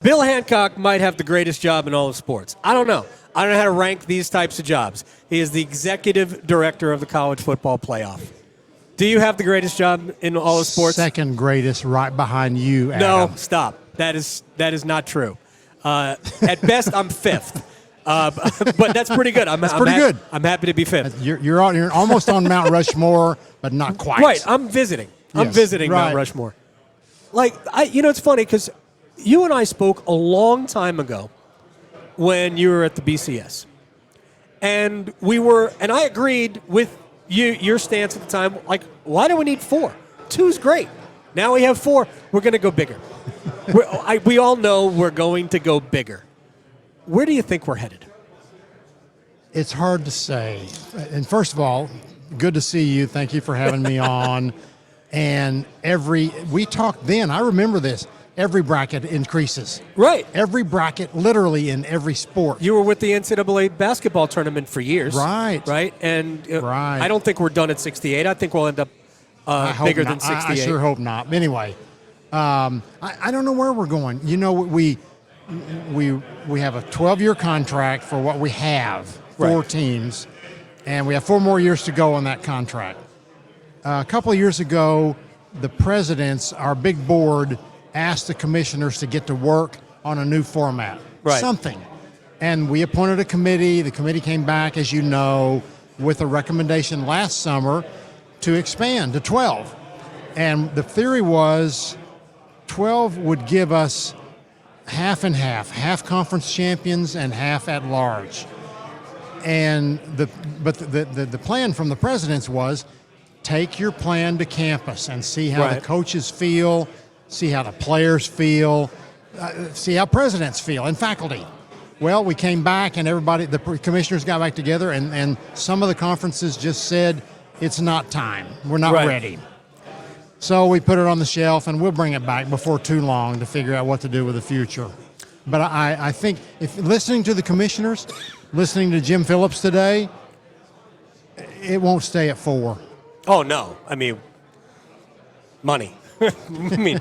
Bill Hancock might have the greatest job in all of sports. I don't know. I don't know how to rank these types of jobs. He is the executive director of the college football playoff. Do you have the greatest job in all of sports? Second greatest, right behind you, Adam. No, stop. That is not true. At best, I'm fifth. But that's pretty good. I'm good. I'm happy to be fifth. You're almost on Mount Rushmore, but not quite. Right. I'm visiting. I'm visiting Mount Rushmore. It's funny because you and I spoke a long time ago when you were at the BCS. And I agreed with your stance at the time, like, why do we need 4? 2's great. Now we have 4. We're going to go bigger. We all know we're going to go bigger. Where do you think we're headed? It's hard to say. And first of all, good to see you. Thank you for having me on. And we talked then, I remember this, every bracket increases. Right. Every bracket, literally in every sport. You were with the NCAA basketball tournament for years. Right. Right? And I don't think we're done at 68. I think we'll end up bigger than 68. I sure hope not. Anyway, I don't know where we're going. You know, we have a 12-year contract for what we have, 4 teams, and we have 4 more years to go on that contract. A couple of years ago, the presidents, our big board, asked the commissioners to get to work on a new format, something. And we appointed a committee. The committee came back, as you know, with a recommendation last summer to expand to 12. And the theory was 12 would give us half and half conference champions and half at large. And the plan from the presidents was take your plan to campus and see how the coaches feel, see how the players feel, see how presidents feel and faculty. Well, we came back and the commissioners got back together and some of the conferences just said, it's not time. We're not ready. So we put it on the shelf and we'll bring it back before too long to figure out what to do with the future. But I think if listening to the commissioners, listening to Jim Phillips today, it won't stay at 4. Oh, no. I mean, money. I mean,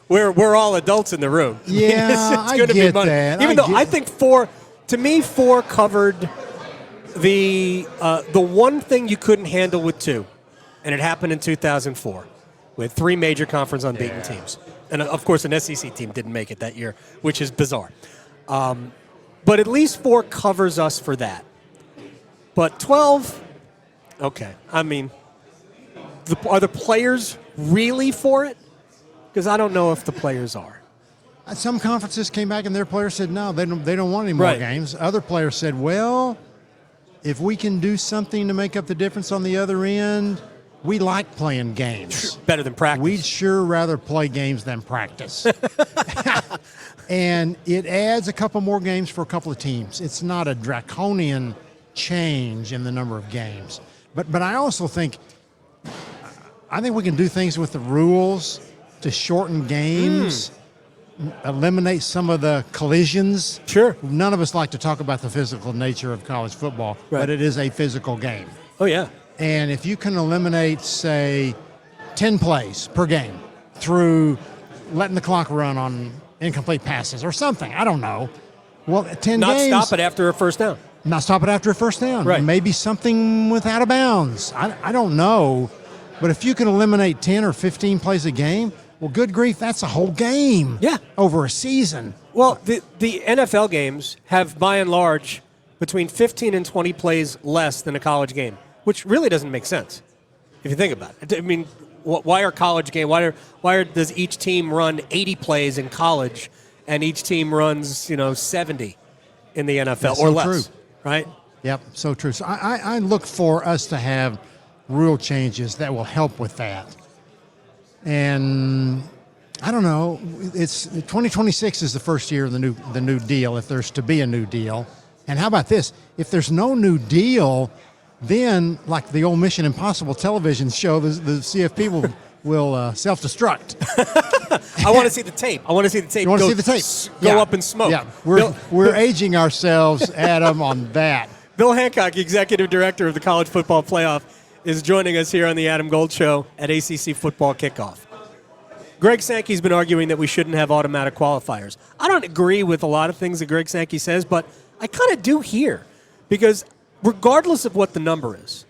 we're all adults in the room. Yeah, it's going to be money. That. Even though I think 4 covered the one thing you couldn't handle with 2, and it happened in 2004 with 3 major conference unbeaten teams. And, of course, an SEC team didn't make it that year, which is bizarre. But at least 4 covers us for that. But 12, okay. I mean, are the players really for it? Because I don't know if the players are. Some conferences came back and their players said no, they don't want any more games. Other players said, well, if we can do something to make up the difference on the other end, we like playing games. Better than practice. We'd sure rather play games than practice. And it adds a couple more games for a couple of teams. It's not a draconian change in the number of games. But I also think we can do things with the rules to shorten games, eliminate some of the collisions. Sure. None of us like to talk about the physical nature of college football, but it is a physical game. Oh, yeah. And if you can eliminate, say, 10 plays per game through letting the clock run on incomplete passes or something, I don't know. Well, 10 games. Not stop it after a first down. Not stop it after a first down. Right. Maybe something with out of bounds. I don't know. But if you can eliminate 10 or 15 plays a game, well, good grief, that's a whole game over a season. Well, the NFL games have, by and large, between 15 and 20 plays less than a college game, which really doesn't make sense if you think about it. I mean, why are college games? Why does each team run 80 plays in college, and each team runs 70 in the NFL That's or so less? True. Right? Yep, so true. So I look for us to have rule changes that will help with that. And I don't know. It's 2026 is the first year of the new deal, if there's to be a new deal. And how about this? If there's no new deal, then like the old Mission Impossible television show, the CFP will self-destruct. I want to see the tape. You want to see the tape? Go up in smoke. Yeah, we're aging ourselves, Adam, on that. Bill Hancock, Executive Director of the College Football Playoff, is joining us here on the Adam Gold Show at ACC Football Kickoff. Greg Sankey's been arguing that we shouldn't have automatic qualifiers. I don't agree with a lot of things that Greg Sankey says, but I kind of do here. Because regardless of what the number is,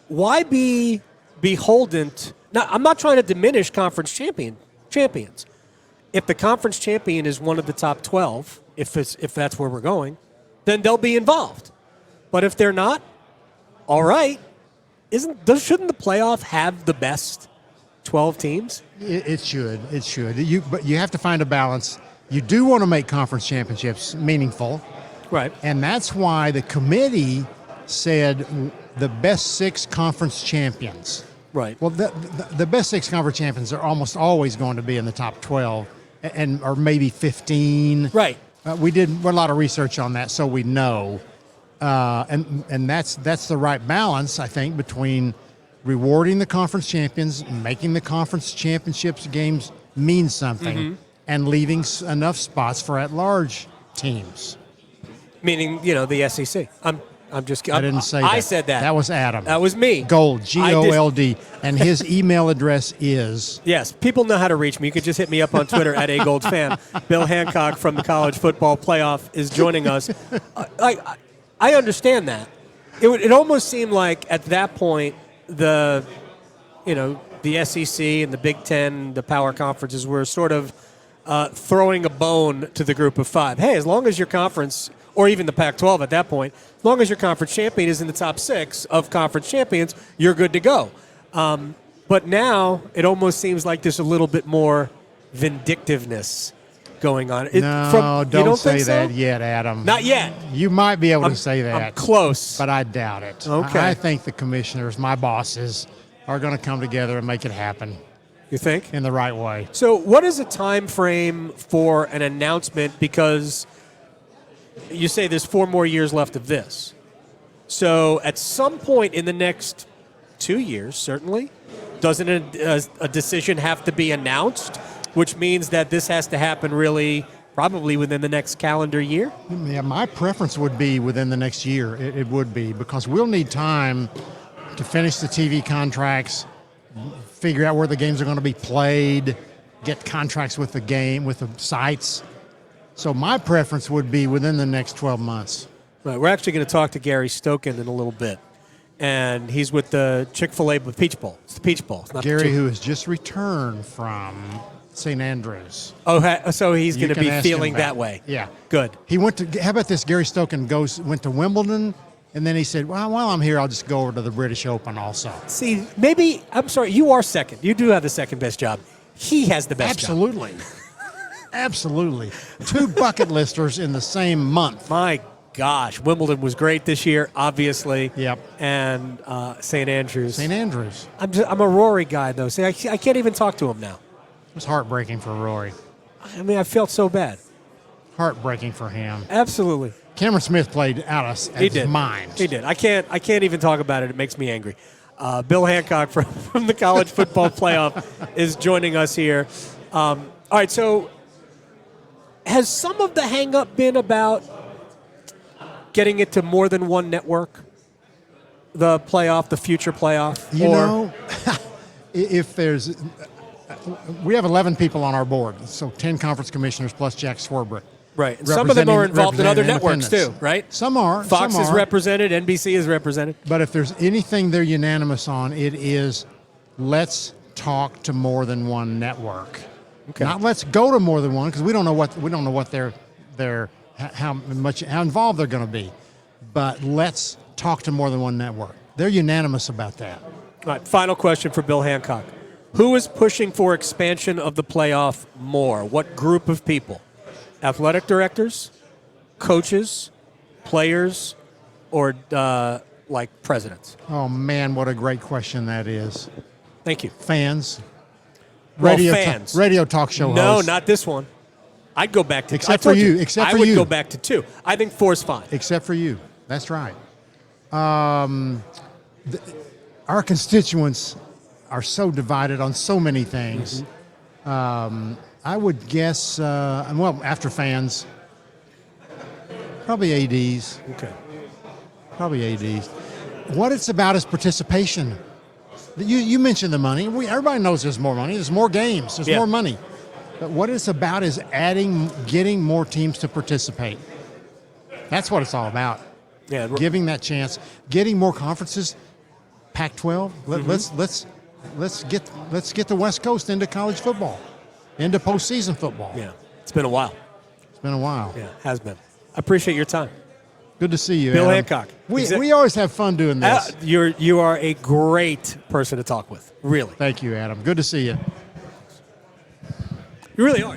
why be beholden to... Now, I'm not trying to diminish conference champions. If the conference champion is one of the top 12, if that's where we're going, then they'll be involved. But if they're not, all right. Shouldn't the playoff have the best 12 teams? It should. It should. But you have to find a balance. You do want to make conference championships meaningful. Right. And that's why the committee said the best 6 conference champions. Right. Well, the best 6 conference champions are almost always going to be in the top 12 or maybe 15. Right. We did a lot of research on that, so we know. And that's the right balance, I think, between rewarding the conference champions, making the conference championships games mean something, and leaving enough spots for at-large teams. Meaning, the SEC. I'm just kidding. I didn't say that. I said that. That was Adam. That was me. Gold, Gold. And his email address is... Yes, people know how to reach me. You can just hit me up on Twitter at @AGoldFan. Bill Hancock from the College Football Playoff is joining us. I understand that. It almost seemed like at that point the SEC and the Big Ten, the power conferences were sort of throwing a bone to the group of 5. Hey, as long as your conference, or even the Pac-12 at that point, as long as your conference champion is in the top 6 of conference champions, you're good to go. But now it almost seems like there's a little bit more vindictiveness going on. Don't say that yet, Adam. Not yet. You might be able to say that. I'm close. But I doubt it. Okay. I think the commissioners, my bosses, are going to come together and make it happen. You think? In the right way. So what is a time frame for an announcement? Because you say there's 4 more years left of this. So at some point in the next 2 years, certainly, doesn't a decision have to be announced? Which means that this has to happen really probably within the next calendar year? Yeah, my preference would be within the next year. It would be, because we'll need time to finish the TV contracts, figure out where the games are going to be played, get contracts with the sites. So my preference would be within the next 12 months. Right. We're actually going to talk to Gary Stokin in a little bit. And he's with the Chick-fil-A with Peach Bowl. It's the Peach Bowl. It's not Gary, who has just returned from St. Andrews. Oh, so he's going to be feeling that way. Yeah. Good. He went to, how about this, Gary Stokin went to Wimbledon, and then he said, well, while I'm here, I'll just go over to the British Open also. See, I'm sorry, you are second. You do have the second best job. He has the best Absolutely. job. Absolutely. 2 bucket listers in the same month. My gosh, Wimbledon was great this year, obviously. Yep. And St. Andrews. St. Andrews. I'm a Rory guy, though. See, I can't even talk to him now. It was heartbreaking for Rory. I mean, I felt so bad. Heartbreaking for him. Absolutely. Cameron Smith played out of his mind. He did. I can't even talk about it. It makes me angry. Bill Hancock from the College Football Playoff is joining us here. All right, so has some of the hang-up been about getting it to more than one network? The playoff, the future playoff? If there's... We have 11 people on our board, so 10 conference commissioners plus Jack Swarbrick. Right. And some of them are involved in other networks too, right? Some are. Fox is represented, NBC is represented. But if there's anything they're unanimous on, it is let's talk to more than one network. Okay. Not let's go to more than one, because we don't know what how involved they're going to be. But let's talk to more than one network. They're unanimous about that. All right. Final question for Bill Hancock. Who is pushing for expansion of the playoff more? What group of people? Athletic directors, coaches, players, or presidents? Oh, man, what a great question that is. Thank you. Fans. Fans. Radio talk show hosts. No, not this one. I'd go back to... Except for you. I would go back to 2. I think 4 is fine. Except for you. That's right. Our constituents are so divided on so many things. Mm-hmm. I would guess, after fans, probably ADs. Okay. Probably ADs. What it's about is participation. You mentioned the money. Everybody knows there's more money. There's more games. There's more money. But what it's about is getting more teams to participate. That's what it's all about. Yeah, giving that chance, getting more conferences. Pac-12. Let's get the West Coast into college football, into postseason football. Yeah, it's been a while. It's been a while. Yeah, it has been. I appreciate your time. Good to see you, Bill Adam. Hancock. We always have fun doing this. You are a great person to talk with. Really. Thank you, Adam. Good to see you. You really are.